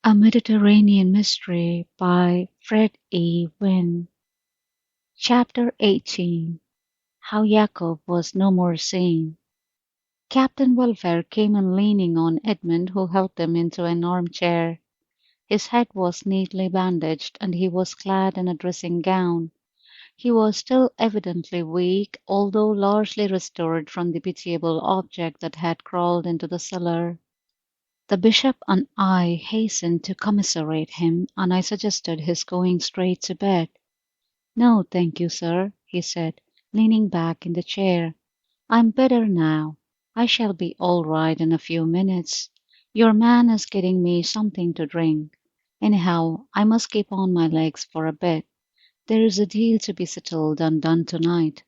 A Mediterranean Mystery by Fred E. Wynne. Chapter 18. How Jacob was no more seen. Captain Welfare came in leaning on Edmund, who helped him into an armchair. His head was neatly bandaged, and he was clad in a dressing gown. He was still evidently weak, although largely restored from the pitiable object that had crawled into the cellar. The bishop and I hastened to commiserate him, and I suggested his going straight to bed. "No, thank you, sir," he said, leaning back in the chair. "I'm better now. I shall be all right in a few minutes. Your man is getting me something to drink. Anyhow, I must keep on my legs for a bit. There is a deal to be settled and done tonight."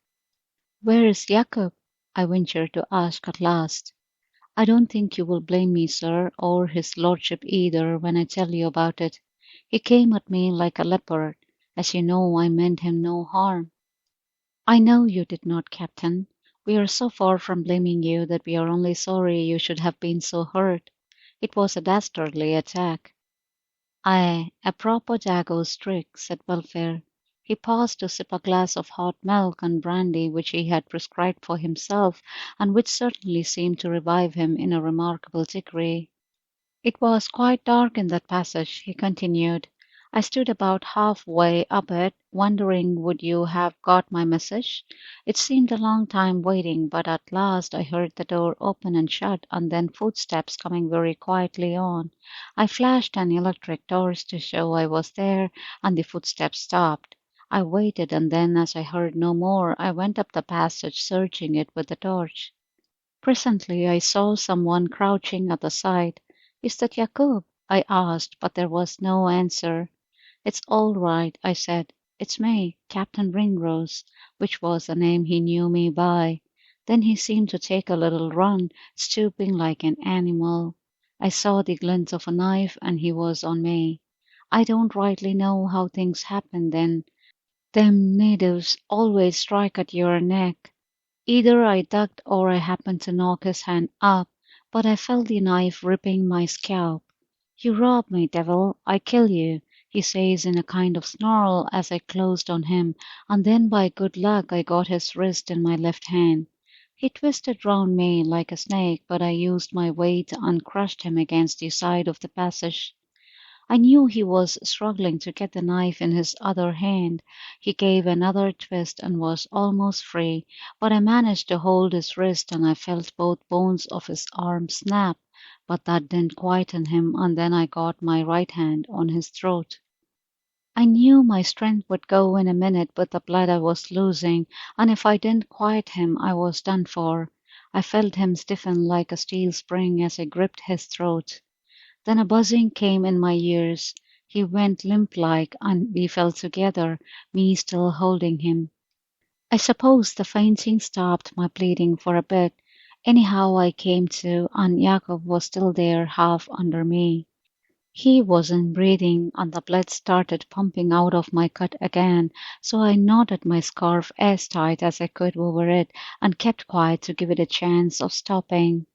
"Where is Jacob?" I ventured to ask at last. "I don't think you will blame me, sir, or his lordship either, when I tell you about it. He came at me like a leopard. As you know, I meant him no harm." "I know you did not, Captain. We are so far from blaming you that we are only sorry you should have been so hurt. It was a dastardly attack." "Aye, a proper Dago's trick," said Welfare. He paused to sip a glass of hot milk and brandy which he had prescribed for himself, and which certainly seemed to revive him in a remarkable degree. "It was quite dark in that passage," he continued. "I stood about half-way up it, wondering would you have got my message. It seemed a long time waiting, but at last I heard the door open and shut, and then footsteps coming very quietly on. I flashed an electric torch to show I was there, and the footsteps stopped. I waited, and then, as I heard no more, I went up the passage searching it with the torch. Presently I saw someone crouching at the side. 'Is that Jacob?' I asked, but there was no answer. 'It's all right,' I said. 'It's me, Captain Ringrose,' which was the name he knew me by. Then he seemed to take a little run, stooping like an animal. I saw the glint of a knife, and he was on me. I don't rightly know how things happened then. Them natives always strike at your neck. Either I ducked or I happened to knock his hand up, but I felt the knife ripping my scalp. 'You rob me, devil, I kill you,' he says in a kind of snarl as I closed on him, and then by good luck I got his wrist in my left hand. He twisted round me like a snake, but I used my weight and crushed him against the side of the passage. I knew he was struggling to get the knife in his other hand. He gave another twist and was almost free, but I managed to hold his wrist and I felt both bones of his arm snap, but that didn't quieten him, and then I got my right hand on his throat. I knew my strength would go in a minute with the blood I was losing, and if I didn't quiet him I was done for. I felt him stiffen like a steel spring as I gripped his throat. Then a buzzing came in my ears. He went limp-like, and we fell together, me still holding him. I suppose the fainting stopped my bleeding for a bit. Anyhow I came to, and Jacob was still there half under me. He wasn't breathing, and the blood started pumping out of my cut again, so I knotted my scarf as tight as I could over it, and kept quiet to give it a chance of stopping.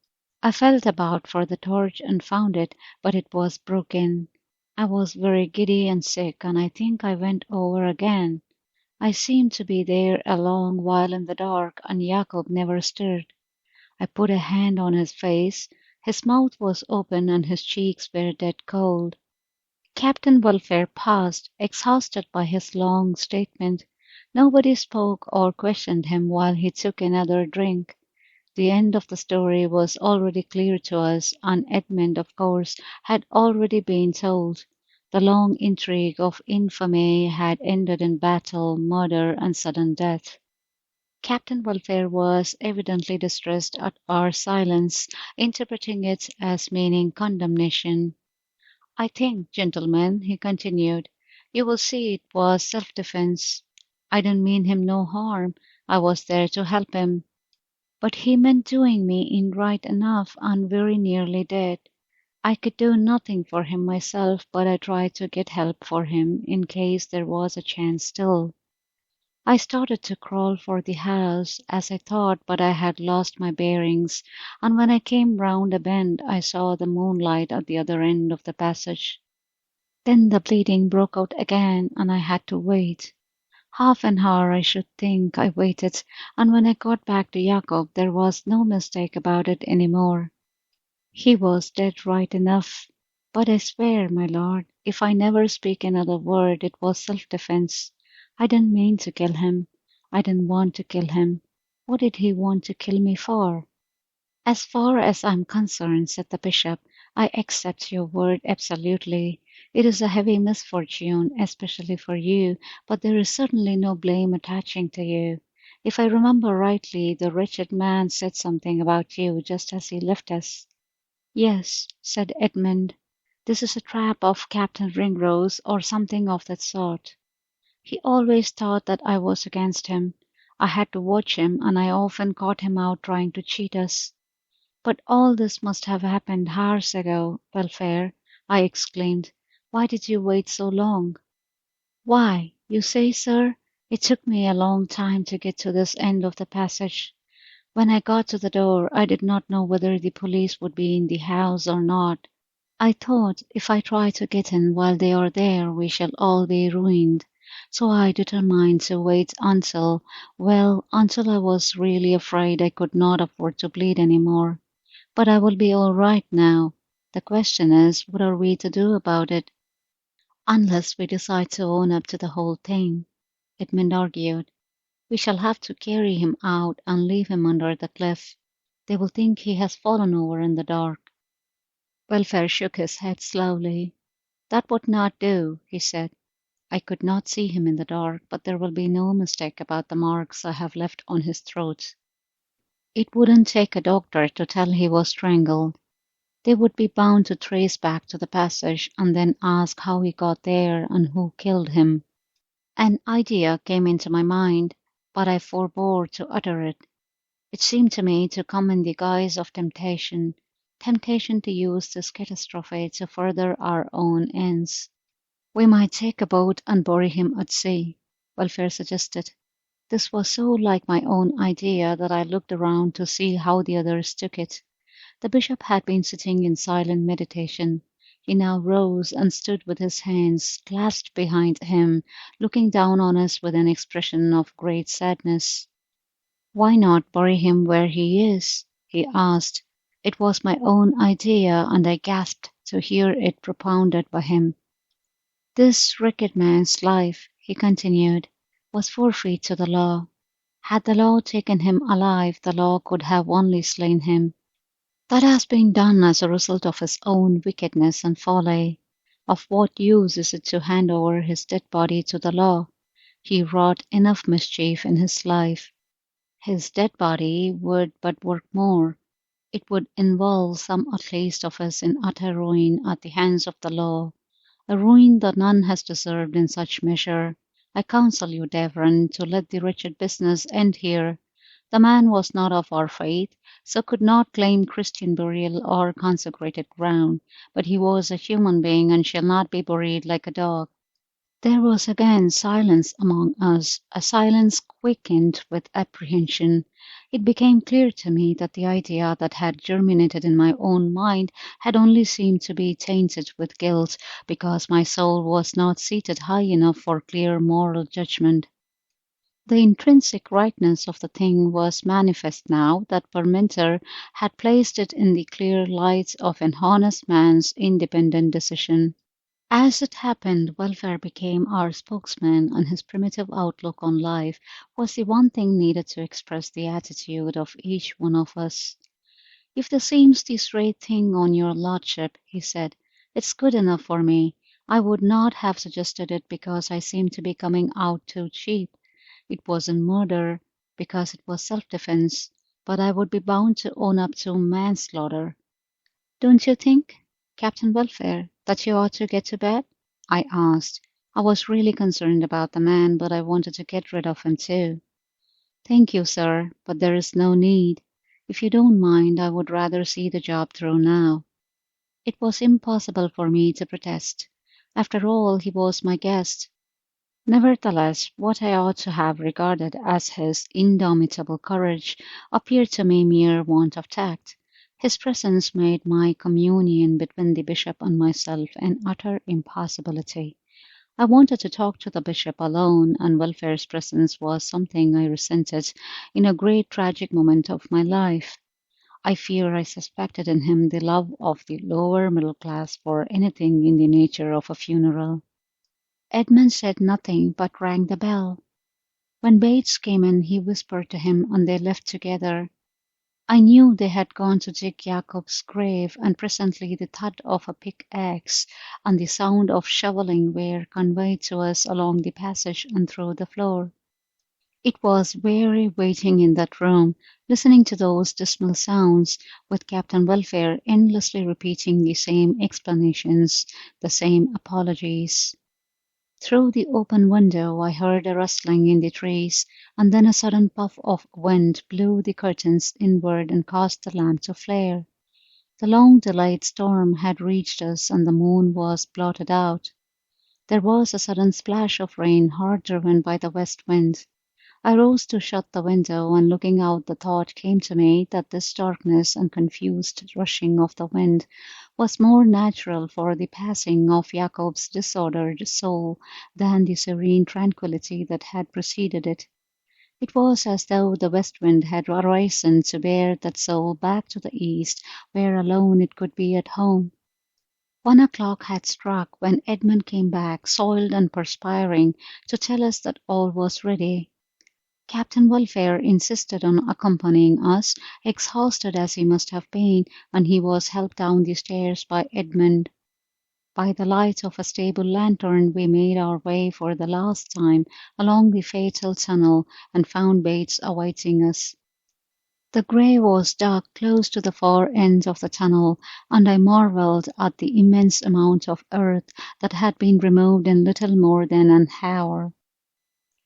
I felt about for the torch and found it, but it was broken. I was very giddy and sick, and I think I went over again. I seemed to be there a long while in the dark, and Jacob never stirred. I put a hand on his face. His mouth was open and his cheeks were dead cold. Captain Welfare paused, exhausted by his long statement. Nobody spoke or questioned him while he took another drink. The end of the story was already clear to us, and Edmund, of course, had already been told. The long intrigue of infamy had ended in battle, murder, and sudden death. Captain Welfare was evidently distressed at our silence, interpreting it as meaning condemnation. "I think, gentlemen," he continued, "you will see it was self-defence. I didn't mean him no harm. I was there to help him. But he meant doing me in right enough, and very nearly did. I could do nothing for him myself, but I tried to get help for him in case there was a chance still. I started to crawl for the house, as I thought, but I had lost my bearings, and when I came round a bend I saw the moonlight at the other end of the passage. Then the bleeding broke out again, and I had to wait. Half an hour, I should think, I waited, and when I got back to Jacob, there was no mistake about it any more. He was dead right enough. But I swear, my lord, if I never speak another word, it was self-defense. I didn't mean to kill him. I didn't want to kill him. What did he want to kill me for? As far as I'm concerned, said the bishop, I accept your word absolutely. It is a heavy misfortune, especially for you, but there is certainly no blame attaching to you. If I remember rightly, the wretched man said something about you just as he left us. Yes, said Edmund. This is a trap of Captain Ringrose or something of that sort. He always thought that I was against him. I had to watch him, and I often caught him out trying to cheat us. But all this must have happened hours ago, Belfair, I exclaimed. Why did you wait so long? Why, you say, sir, it took me a long time to get to this end of the passage. When I got to the door, I did not know whether the police would be in the house or not. I thought if I try to get in while they are there, we shall all be ruined. So I determined to wait until I was really afraid I could not afford to bleed any more. But I will be all right now. The question is, what are we to do about it? Unless we decide to own up to the whole thing, Edmund argued. We shall have to carry him out and leave him under the cliff. They will think he has fallen over in the dark. Welfare shook his head slowly. That would not do, he said. I could not see him in the dark, but there will be no mistake about the marks I have left on his throat. It wouldn't take a doctor to tell he was strangled. They would be bound to trace back to the passage and then ask how he got there and who killed him. An idea came into my mind, but I forbore to utter it. It seemed to me to come in the guise of temptation, temptation to use this catastrophe to further our own ends. We might take a boat and bury him at sea, Welfare suggested. This was so like my own idea that I looked around to see how the others took it. The bishop had been sitting in silent meditation. He now rose and stood with his hands clasped behind him, looking down on us with an expression of great sadness. Why not bury him where he is? He asked. It was my own idea, and I gasped to hear it propounded by him. This wicked man's life, he continued, was forfeit to the law. Had the law taken him alive, the law could have only slain him. That has been done as a result of his own wickedness and folly. Of what use is it to hand over his dead body to the law? He wrought enough mischief in his life. His dead body would but work more. It would involve some at least of us in utter ruin at the hands of the law, a ruin that none has deserved in such measure. I counsel you, Devon, to let the wretched business end here. The man was not of our faith, so could not claim Christian burial or consecrated ground, but he was a human being and shall not be buried like a dog. There was again silence among us, a silence quickened with apprehension. It became clear to me that the idea that had germinated in my own mind had only seemed to be tainted with guilt, because my soul was not seated high enough for clear moral judgment. The intrinsic rightness of the thing was manifest now that Parmenter had placed it in the clear light of an honest man's independent decision. As it happened, welfare became our spokesman, and his primitive outlook on life was the one thing needed to express the attitude of each one of us. If this seems the straight thing on your lordship, he said, it's good enough for me. I would not have suggested it because I seem to be coming out too cheap. It wasn't murder, because it was self-defense, but I would be bound to own up to manslaughter. Don't you think, Captain Welfare, that you ought to get to bed? I asked. I was really concerned about the man, but I wanted to get rid of him too. Thank you, sir, but there is no need. If you don't mind, I would rather see the job through now. It was impossible for me to protest. After all, he was my guest. Nevertheless, what I ought to have regarded as his indomitable courage appeared to me mere want of tact. His presence made my communion between the bishop and myself an utter impossibility. I wanted to talk to the bishop alone, and Welfare's presence was something I resented in a great tragic moment of my life. I fear I suspected in him the love of the lower middle class for anything in the nature of a funeral. Edmund said nothing, but rang the bell. When Bates came in, he whispered to him, and they left together. I knew they had gone to dig Jacob's grave, and presently the thud of a pickaxe and the sound of shovelling were conveyed to us along the passage and through the floor. It was weary waiting in that room, listening to those dismal sounds, with Captain Welfare endlessly repeating the same explanations, the same apologies. Through the open window I heard a rustling in the trees, and then a sudden puff of wind blew the curtains inward and caused the lamp to flare. The long delayed storm had reached us, and the moon was blotted out. There was a sudden splash of rain, hard driven by the west wind. I rose to shut the window, and looking out the thought came to me that this darkness and confused rushing of the wind was more natural for the passing of Jacob's disordered soul than the serene tranquillity that had preceded it. It was as though the west wind had arisen to bear that soul back to the east, where alone it could be at home. 1 o'clock had struck when Edmund came back, soiled and perspiring, to tell us that all was ready. Captain Welfare insisted on accompanying us, exhausted as he must have been, and he was helped down the stairs by Edmund. By the light of a stable lantern we made our way for the last time along the fatal tunnel, and found Bates awaiting us. The grave was dug close to the far end of the tunnel, and I marvelled at the immense amount of earth that had been removed in little more than an hour.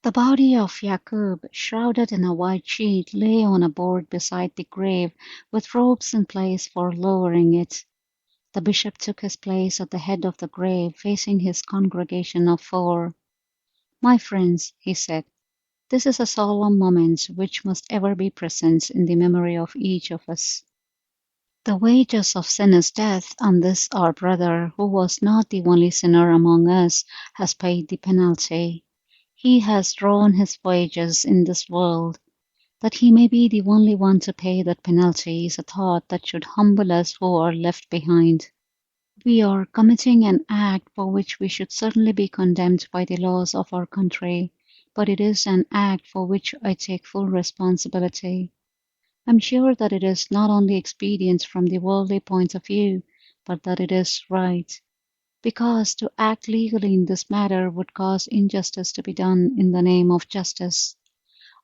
The body of Jacob, shrouded in a white sheet, lay on a board beside the grave, with ropes in place for lowering it. The bishop took his place at the head of the grave, facing his congregation of 4. "My friends," he said, "this is a solemn moment which must ever be present in the memory of each of us. The wages of sin is death, and this our brother, who was not the only sinner among us, has paid the penalty. He has drawn his wages in this world. That he may be the only one to pay that penalty is a thought that should humble us who are left behind. We are committing an act for which we should certainly be condemned by the laws of our country, but it is an act for which I take full responsibility. I am sure that it is not only expedient from the worldly point of view, but that it is right, because to act legally in this matter would cause injustice to be done in the name of justice.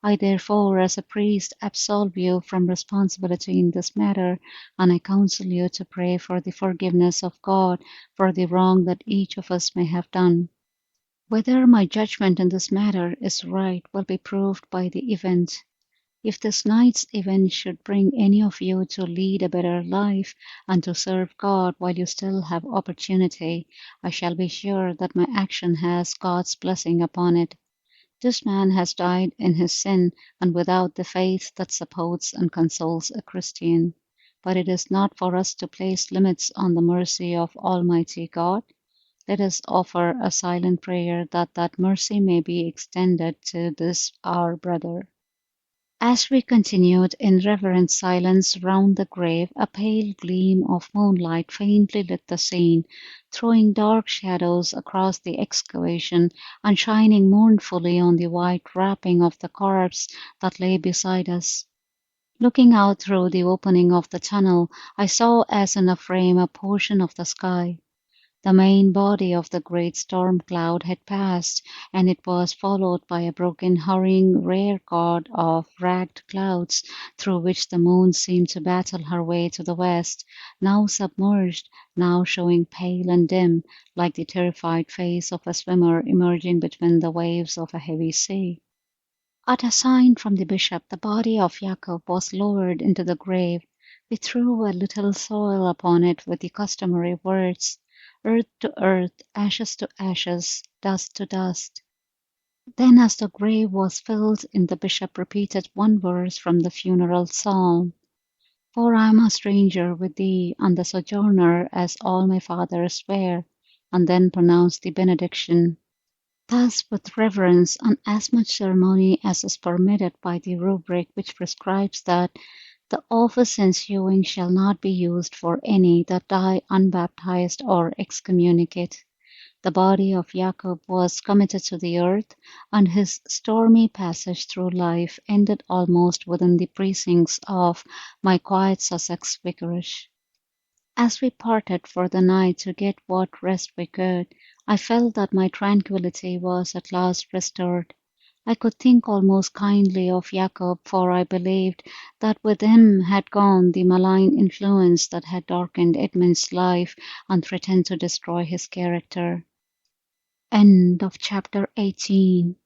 I therefore, as a priest, absolve you from responsibility in this matter, and I counsel you to pray for the forgiveness of God for the wrong that each of us may have done. Whether my judgment in this matter is right will be proved by the event. If this night's event should bring any of you to lead a better life and to serve God while you still have opportunity, I shall be sure that my action has God's blessing upon it. This man has died in his sin and without the faith that supports and consoles a Christian. But it is not for us to place limits on the mercy of Almighty God. Let us offer a silent prayer that that mercy may be extended to this our brother. As we continued in reverent silence round the grave, a pale gleam of moonlight faintly lit the scene, throwing dark shadows across the excavation and shining mournfully on the white wrapping of the corpse that lay beside us. Looking out through the opening of the tunnel, I saw as in a frame a portion of the sky. The main body of the great storm cloud had passed, and it was followed by a broken, hurrying rearguard of ragged clouds, through which the moon seemed to battle her way to the west, now submerged, now showing pale and dim, like the terrified face of a swimmer emerging between the waves of a heavy sea. At a sign from the bishop, the body of Jacob was lowered into the grave. We threw a little soil upon it with the customary words, "Earth to earth, ashes to ashes, dust to dust." Then as the grave was filled in, the bishop repeated one verse from the funeral psalm. For I am a stranger with thee and the sojourner, as all my fathers were, and then pronounced the benediction. Thus, with reverence and as much ceremony as is permitted by the rubric which prescribes that the office ensuing shall not be used for any that die unbaptized or excommunicate, the body of Jacob was committed to the earth, and his stormy passage through life ended almost within the precincts of my quiet Sussex vicarage. As we parted for the night to get what rest we could, I felt that my tranquillity was at last restored. I could think almost kindly of Jacob, for I believed that with him had gone the malign influence that had darkened Edmund's life and threatened to destroy his character. End of chapter 18.